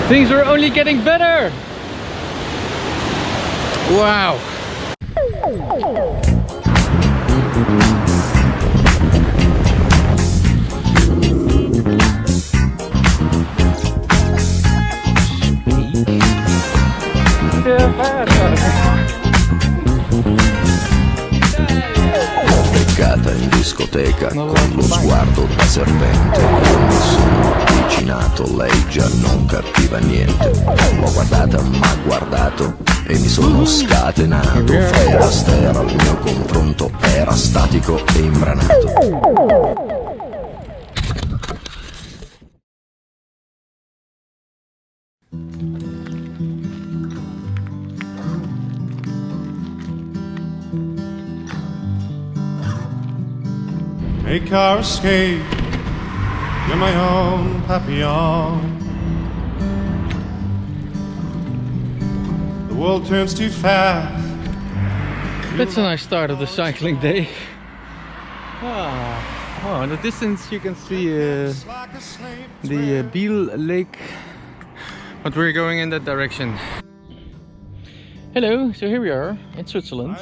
Things are only getting better! Wow! Beccata in discoteca con lo sguardo da serpente, mi sono avvicinato, lei già non capiva niente. L'ho guardata, m'ha guardato e mi sono scatenato. Fera stera, il mio confronto era statico e imbranato. Make our escape, you're my own Papillon. The world turns too fast. That's a nice start of the cycling day. Oh, in the distance you can see the Biel lake, but we're going in that direction. Hello, so here we are in Switzerland.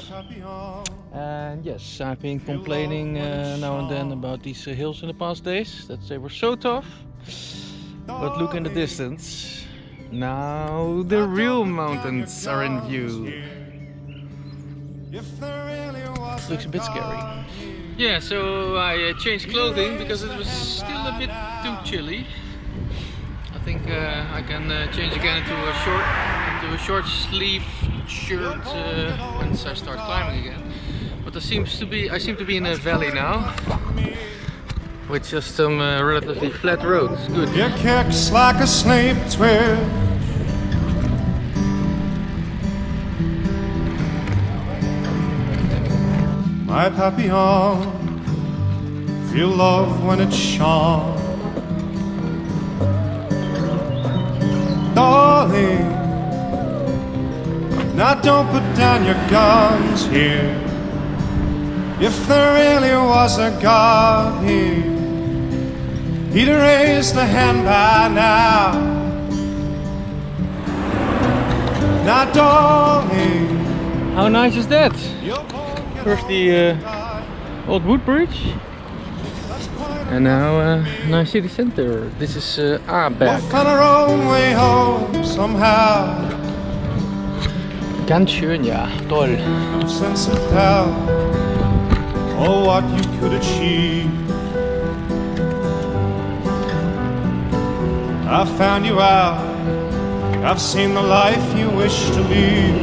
And yes, I've been complaining now and then about these hills in the past days, that they were so tough. But look in the distance, now the real mountains are in view. Looks a bit scary. Yeah, so I changed clothing because it was still a bit too chilly. I think I can change again into a short sleeve shirt once I start climbing again. But I seem to be in a valley now, with just some relatively flat roads. Good. Your kicks like a snake twitch. My Papillon, feel love when it's shone. Darling, now don't put down your guns here. If there really was a God here, he'd raised a hand by now. Now, darling, how nice is that? First the old wood bridge, and now a nice city center. This is AWOL. We'll find our own way home somehow. Ganz schön, ja, toll. No sense of doubt. Oh, what you could achieve. I found you out. I've seen the life you wish to lead.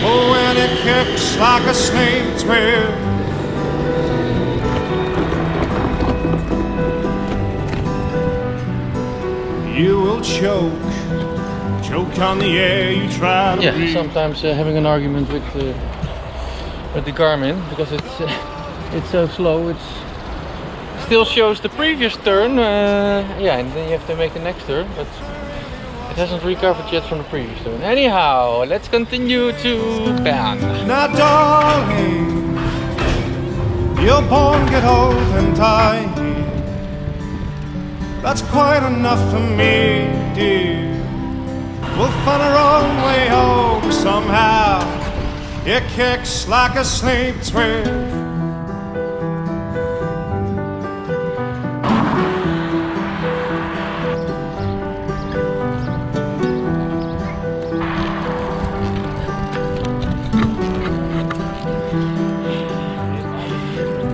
Oh, when it kicks like a snake twitch. You will choke on the air you try to breathe. Sometimes having an argument with the Garmin, because it's so slow. It still shows the previous turn, yeah, and then you have to make the next turn, but it hasn't recovered yet from the previous turn. Anyhow, let's continue to Bern. Now, darling, you're born, get old and die. That's quite enough for me, dear. We'll find our own way home somehow. It kicks like a snake twitch.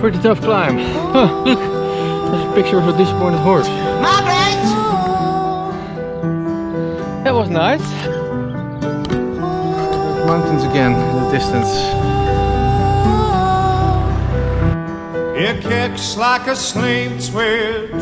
Pretty tough climb. Oh, look, there's a picture of a disappointed horse. That was nice. There's mountains again in the distance. It kicks like a snake twitch.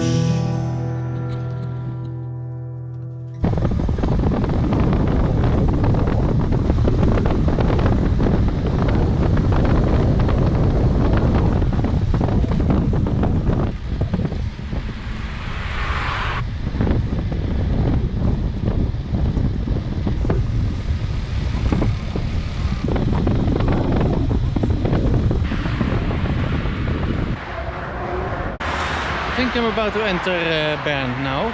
I think I'm about to enter Bern now.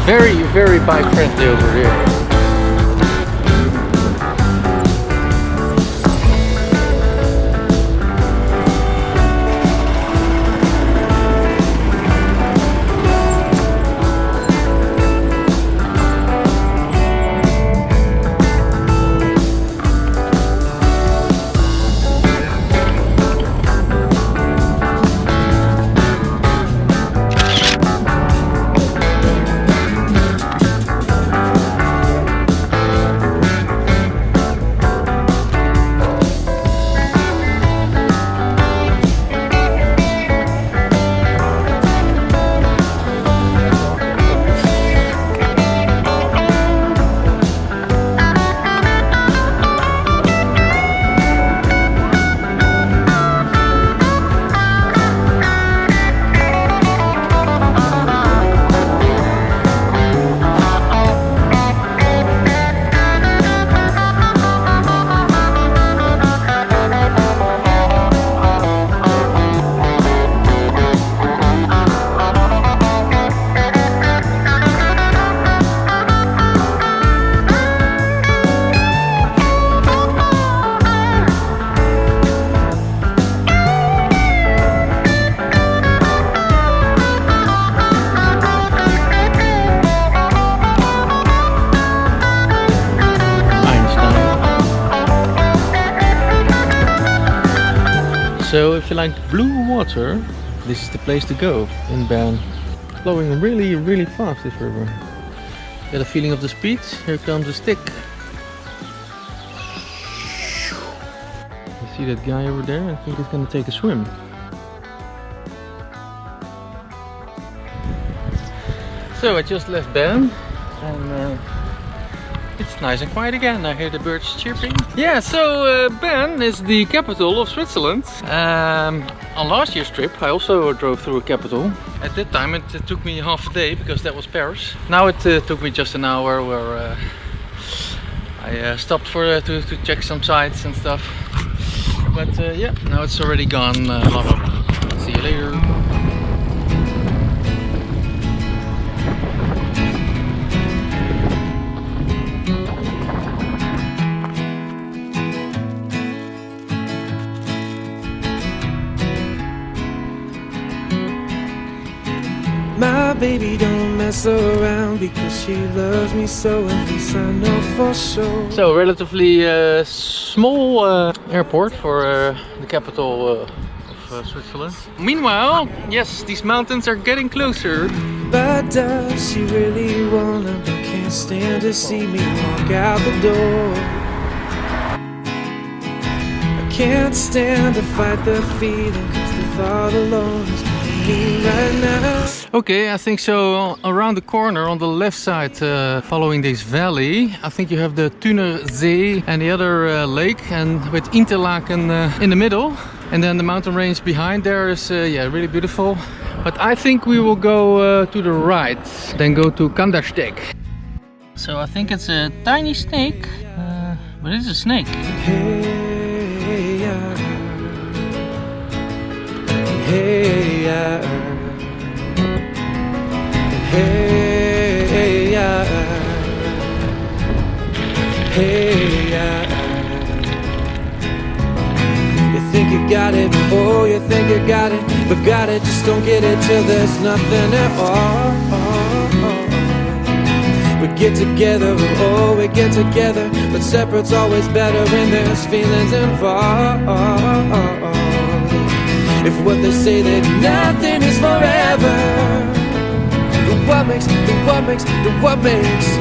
Very, very bike friendly over here. So if you like blue water, this is the place to go in Bern. Flowing really, really fast, this river. Get a feeling of the speed. Here comes a stick. You see that guy over there? I think he's gonna take a swim. So I just left Bern and it's nice and quiet again. I hear the birds chirping. Yeah, so Bern is the capital of Switzerland. On last year's trip I also drove through a capital. At that time it took me half a day because that was Paris. Now it took me just an hour where I stopped for to check some sights and stuff. But yeah, now it's already gone long over. See you later. My baby don't mess around because she loves me so, at least I know for sure. So relatively small airport for the capital of Switzerland. Meanwhile, yes, these mountains are getting closer. But does she really wanna, but can't stand to see me walk out the door. I can't stand to fight the feeling, cause the thought alone is killing me right now. Okay, I think so. Around the corner on the left side, following this valley, I think you have the Thunersee and the other lake, and with Interlaken in the middle. And then the mountain range behind there is yeah, really beautiful. But I think we will go to the right, then go to Kandersteg. So I think it's a tiny snake, but it's a snake. Hey, yeah. Hey, yeah. Hey, yeah. Hey, yeah. You think you got it, oh, you think you got it, but got it, just don't get it till there's nothing at all. We get together, oh, we get together, but separate's always better when there's feelings involved. If what they say that nothing is forever, what makes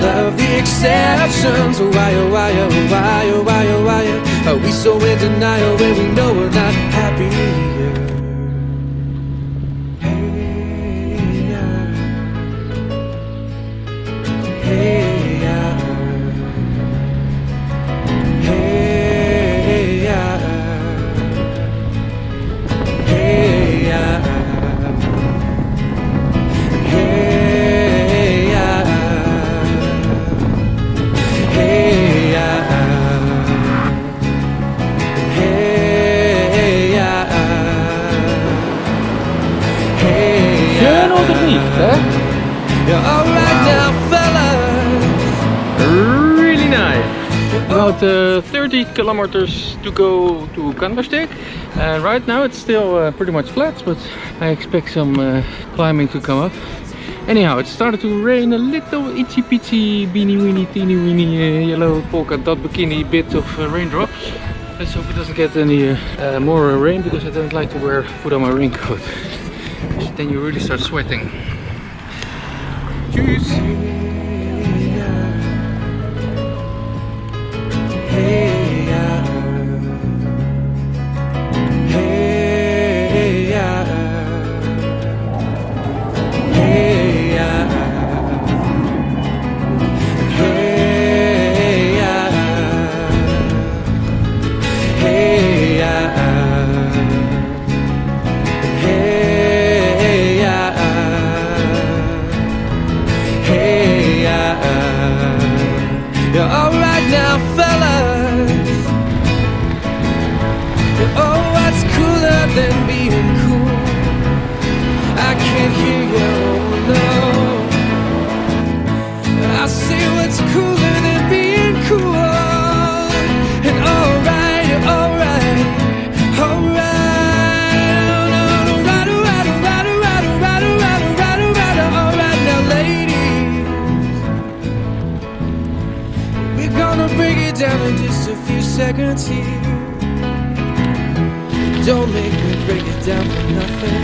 love the exceptions? Why, oh, why, oh, why, oh, why, oh, why, are we so in denial when we know we're not happy here? Hey, yeah. Hey, yeah. Hey, yeah. Hey, yeah. You're alright now About 30 kilometers to go to Kandersteg, and right now it's still pretty much flat, but I expect some climbing to come up. Anyhow, it started to rain a little itsy bitsy beanie weenie teeny weeny yellow polka dot bikini bit of raindrops. Let's hope it doesn't get any more rain, because I don't like to put on my raincoat. Then you really start sweating. Cheers! Than being cool. I can't hear you, no. I say what's cooler than being cool. And alright, alright, alright now ladies, we're gonna break it down in just a few seconds here. Don't make me break it down for nothing.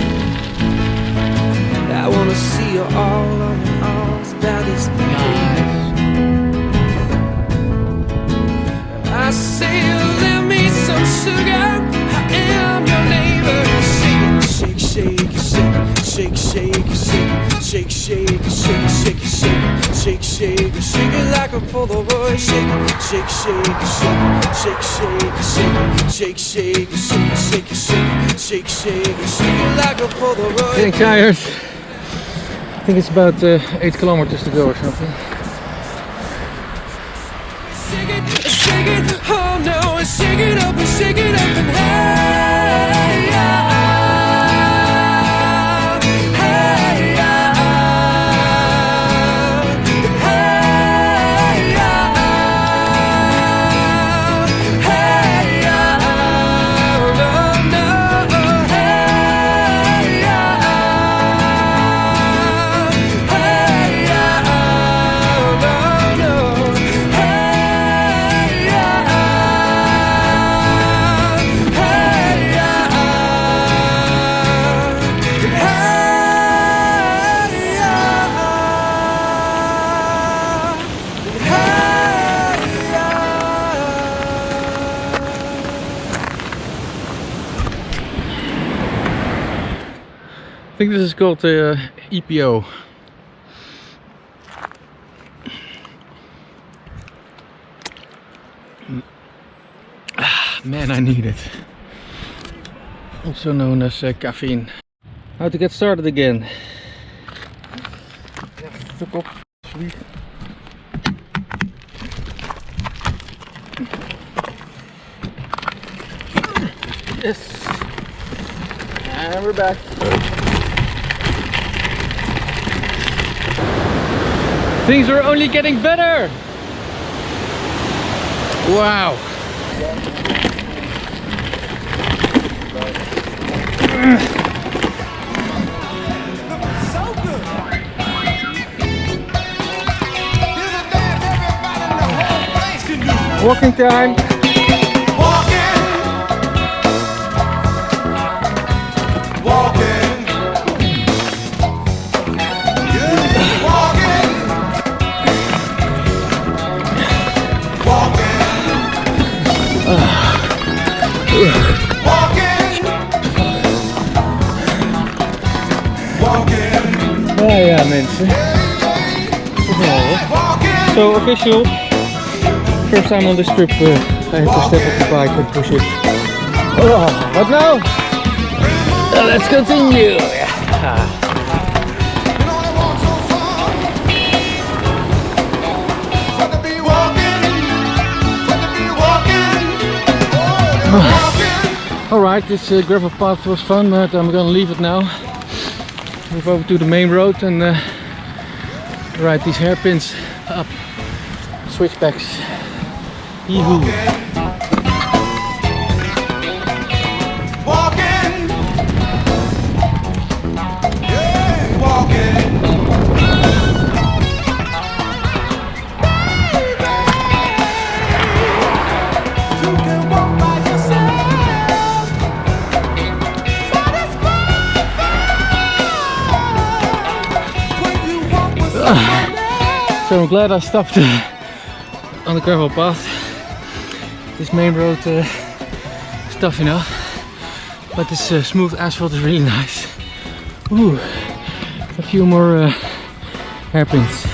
I wanna see you all on your arms about this place. I say lend me some sugar. I am your neighbor. Shake, shake, shake, shake, shake, shake, shake, shake, shake, shake, shake, shake, shake it like a Polaroid. Shake, shake, shake, shake, shake, shake, shake, shake, shake, shake, shake, shake it like a Polaroid. Getting tired. I think it's about 8 kilometers to go or something. Shake it, oh no, shake it up and shake it up and hey, yeah. I think this is called EPO. Man, I need it. Also known as caffeine. How to get started again. Yes. And we're back. Things are only getting better! Wow! Walking time! Ja mensen. So official. First time on this trip, I have to step off the bike and push it. Oh, what now? Let's continue. Alright, this gravel path was fun, but I'm gonna leave it now. Move over to the main road and ride these hairpins up, switchbacks. Yee-hoo. Walking, yeah, walking. You can walk by yourself, but it's when you walk with someone else. So I'm glad I stopped on the gravel path. This main road is tough enough, but this smooth asphalt is really nice. Ooh, a few more hairpins.